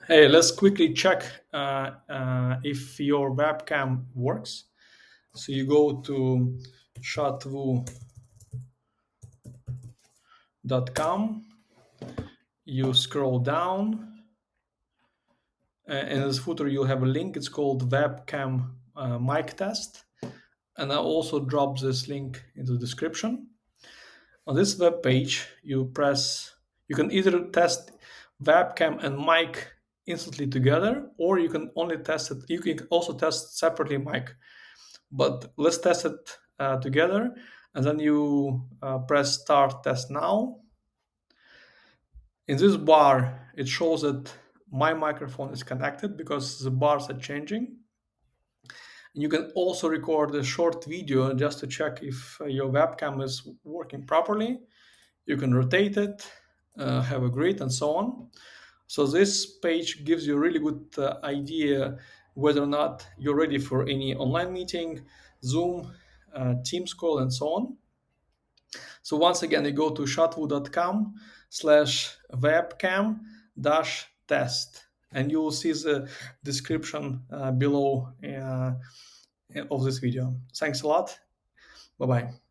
Hey, let's quickly check if your webcam works. So you go to shotvu.com, you scroll down, and in this footer you'll have a link. It's called webcam mic test. And I'll also drop this link into the description. On this web page, you can either test webcam and mic instantly together, or you can only test it. You can also test separately mic. But let's test it together, and then you press start test now. In this bar, it shows that my microphone is connected because the bars are changing. And you can also record a short video just to check if your webcam is working properly. You can rotate it, have a grid, and so on. So this page gives you a really good idea whether or not you're ready for any online meeting, Zoom, Teams call, and so on. So once again, you go to shotvu.com/webcam dash test, and you will see the description below of this video. Thanks a lot. Bye bye.